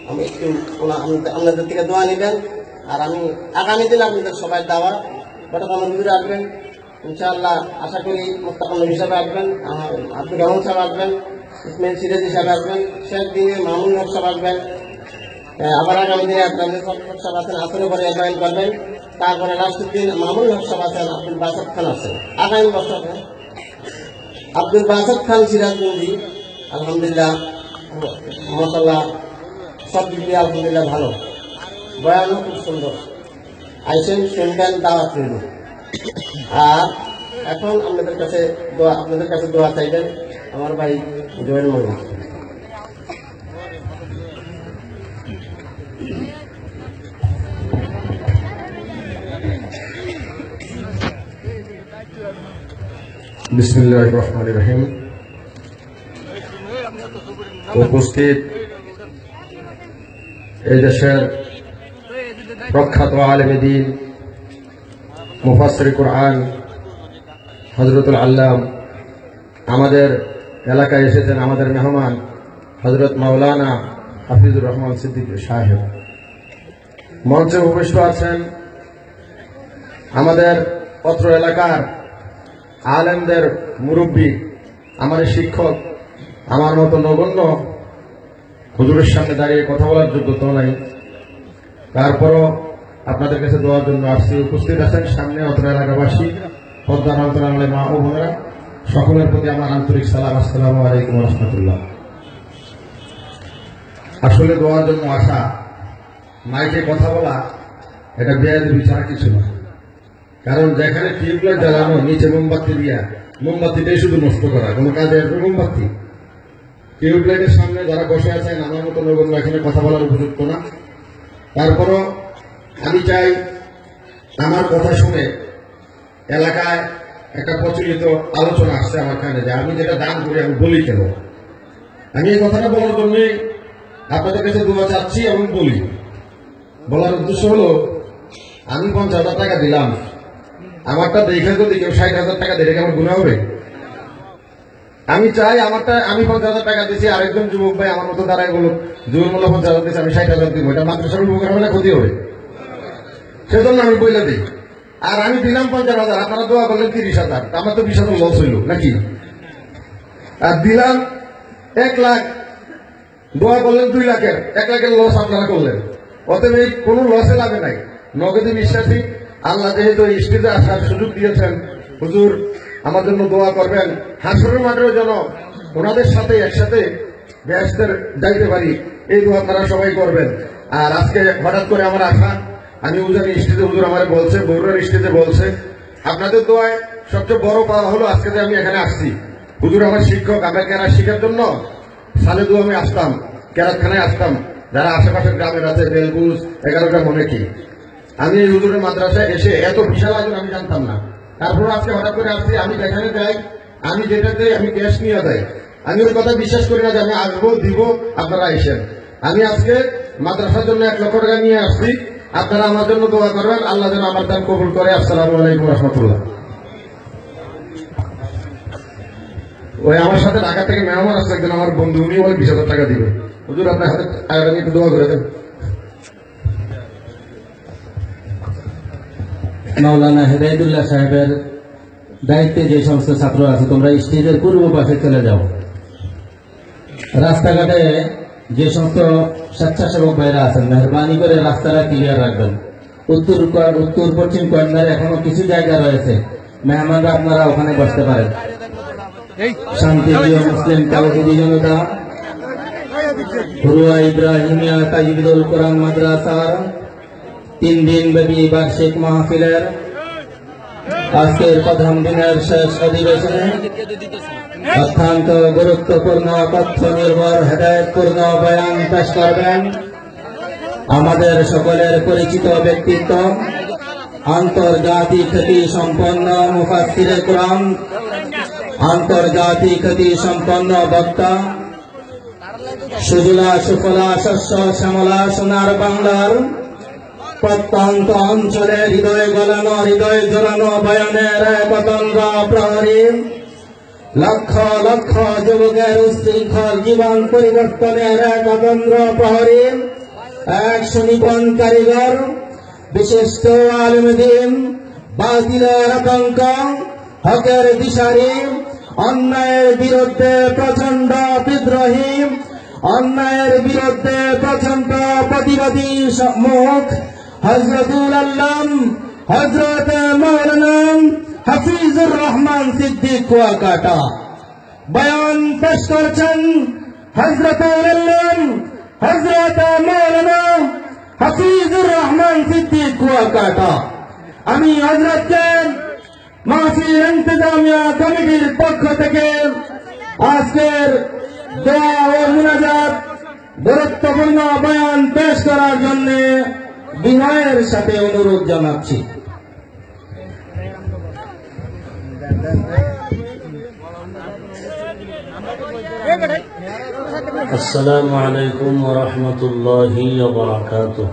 আমি একটু আপনাদের থেকে দোয়া নেবেন। আর আমি আগামী দিনে আপনাদের সবাই দাওয়াত কতক্ষণ হুজুর আসবেন ইনশাআল্লাহ, আশা করি মোস্তাফা নবী হিসাবে আসবেন, আব্দুর রহমান সাহেব আসবেন, ইসমাইল সিরাজ হিসাবে আসবেন, শেখ দিনে মামুন হক সাহেব আসবেন। আবার আগামী দিনে আপনাদের সাহেব আছেন, আসলে পরে অ্যাপয়েন্ট করবেন। তারপরে লাস্টের দিন মামুন হক সাহেব আছেন, আব্দুল বাসাদ খান আছেন। আগামী বছর আব্দুল বাসাদ খান সিরাজগঞ্জি আলহামদুলিল্লাহ মাশাআল্লাহ সব দিক দিয়ে আলহামদুলিল্লাহ ভালো, বয়ানও খুব সুন্দর। আইসেন শুনবেন, দাওয়াত রইল। আর এখন আপনাদের কাছে দোয়া চাইবেন আমার ভাই জয়ের মহিলা। বিসমিল্লাহির রহমানির রহিম। উপস্থিত এই দেশের প্রখ্যাত আলেমে দ্বীন, মুফাসসির কুরআন হযরতুল আল্লাম আমাদের এলাকায় এসেছেন, আমাদের মেহমান হযরত মাওলানা হাফিজুর রহমান সিদ্দিকী সাহেব। মঞ্চে উপবিষ্ট আছেন আমাদের অত্র এলাকার আলেমদের মুরব্বী, আমাদের শিক্ষক। আমার মতো নগণ্য হুজুরের সামনে দাঁড়িয়ে কথা বলার যোগ্যতা নাই, তারপরও আপনাদের কাছে দেওয়ার জন্য আসছি। উপস্থিত আছেন সামনে অত্র এলাকাবাসী, পদ্মার অন্তরালে মা ও বোনেরা, সকলের প্রতি আমার আন্তরিক সালাম, আসসালামু আলাইকুম ওয়া রাহমাতুল্লাহ। আসলে দেওয়ার জন্য আসা, মাইকে কথা বলা এটা বেয়াদবি ছাড়া কিছু না। কারণ যেখানে টিউবলাইট জ্বালানো, নিচে মোমবাতি দিয়া, মোমবাতিটাই শুধু নষ্ট করা, কোনো কাজে আসবে মোমবাতি? টিউবলাইটের সামনে যারা বসে আছেন আমার মতো নগণ্য এখানে কথা বলার উপযুক্ত না। তারপরও আমি চাই আমার কথা শুনে এলাকায় একটা প্রচলিত আলোচনা আসছে আমার কানে, যে আমি যেটা দান করি আমি বলি কেন। আমি এই কথাটা বলার জন্যই আপনাদের কাছে দোয়া চাচ্ছি এবং বলি। বলার উদ্দেশ্য হলো, আমি 50,000 টাকা দিলাম, আমারটা দেখে যদি কেউ 60,000 টাকা দিলে কেমন গুণা হবে? আমি চাই আমি 50,000 টাকা দিচ্ছি, আরেকজন যুবক ভাই আমার মতো দাঁড়ায় বলো জোর মূল্য 50,000 দিচ্ছি, আমি 60,000 দিব, এটা মাদ্রাসার উপকার হবে না ক্ষতি হবে? সেজন্য আমি বলে দিই। আর আমি দিলাম 50,000, আপনারা দোয়া করলেন 30,000, আমার তো 20,000 লস হইল নাকি? আর দিলাম 1 লাখ, দোয়া করলেন 2 লাখের, 1 লাখের লস আপনারা করলেন। অতএব এই কোনো লসে লাগে নাই। নগদে বিশ্বাসী আল্লাহ যেহেতু স্টেজে আসার সুযোগ দিয়েছেন, হুজুর আমার জন্য দোয়া করবেন, হাসরের মাঠেও যেন ওনাদের সাথে একসাথে বেহেশতের যাইতে পারি, এই দোয়া আপনারা সবাই করবেন। আর আজকে হঠাৎ করে আমার আসা, আমি উজানি স্টেজে হুজুর আমার বলছে, বগুড়ার স্টেজে বলছে, আপনাদের দোয়ায় সবচেয়ে বড় পাওয়া হলো আজকে যে আমি এখানে আসছি। হুজুর আমার শিক্ষক, আমার কেরাত শিখার জন্য সালেদু আমি আসতাম, কেরাতখানায় আসতাম, যারা আশেপাশের গ্রামের আছে, বেলবুজ 11 গ্রাম অনেকে। আমি এই হুজুরের মাদ্রাসায় এসে এত বিশাল আয়োজন আমি জানতাম না। তারপর আজকে হঠাৎ করে আসছি। আমি যেখানে যাই, আমি যেটা দেই, আমি ক্যাশ নিয়ে যাই। আমি ওই কথা বিশ্বাস করি না যে আমি আসবো, দিব, আপনারা এসেন। আমি আজকে মাদ্রাসার জন্য 1 লক্ষ টাকা নিয়ে আসছি। আপনারা আমার জন্য দোয়া করবেন, আল্লাহ যেন আমার দান কবুল করে। আসসালামু আলাইকুম ওয়া রাহমাতুল্লাহ। ওই আমার সাথে ঢাকা থেকে মেহমান আসছে একজন, আমার বন্ধু, উনি বলে 20,000 টাকা দিবে। হুজুর আপনার হাতে টাকাটা নিয়ে একটু দোয়া করে দেন। মাওলানা হেদায়েতুল্লাহ সাহেবের দায়িত্বে যে সমস্ত ছাত্র আছে, তোমরা স্টেজের পূর্ব পাশে চলে যাও। রাস্তাঘাটে যে সমস্ত স্বেচ্ছাসেবক ভাইরা আছেন, মেহরবানি করে রাস্তাটা ক্লিয়ার রাখবেন। উত্তর পশ্চিম কর্নারে এখনো কিছু জায়গা রয়েছে, মেহমানরা আপনারা ওখানে বসতে পারেন। শান্তিপ্রিয় মুসলিম তাওহীদি জনতা, হুরুয়া ইব্রাহিমিয়া তাজিদুল কোরআন মাদ্রাসার 3 দিন ব্যাপী বার্ষিক মাহফিলের আজকের প্রথম দিনের শেষ অধিবেশনে অত্যন্ত গুরুত্বপূর্ণ তথ্য নির্ভর হেদায়েতপূর্ণ বয়ান পেশ করবেন আমাদের সকলের পরিচিত ব্যক্তিত্ব, আন্তর্জাতিক খ্যাতি সম্পন্ন মুফাসসিরে কুরআন, আন্তর্জাতিক খ্যাতি সম্পন্ন বক্তা, সুজলা সুফলা শস্য শ্যামলা সোনার বাংলার প্রত্যন্ত অঞ্চলে হৃদয় গলানো, হৃদয় জোরানো বয়ানের একতন্দ্র প্রহরী, লক্ষ লক্ষ যুবকের উশৃঙ্খল জীবন পরিবর্তনের একতন্দ্র প্রহরী, এক সুনিপুণ কারিগর, বিশিষ্ট আলেম দ্বীন, বাতিলের আতঙ্ক, হকের দিশারি, অন্যায়ের বিরুদ্ধে প্রচন্ড বিদ্রোহী, অন্যায়ের বিরুদ্ধে প্রচন্ড প্রতিবাদী মুখ হযরতুল আল্লাম হযরত মাওলানা হাফিজুর রহমান সিদ্দিক কুয়াকাটা। বয়ান পেশ করছেন হযরতুল আল্লাম হযরত মাওলানা হাফিজুর রহমান সিদ্দিক কুয়াকাটা। আমি হযরতকে মাহফিল ইন্তেজামিয়া কমিটির পক্ষ থেকে আজকের দোয়া ও মুনাজাত গুরুত্বপূর্ণ বয়ান পেশ করার জন্য বিনয়ের সাথে অনুরোধ জানাচ্ছি। السلام عليكم ورحمة الله وبركاته.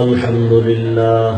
الحمد لله.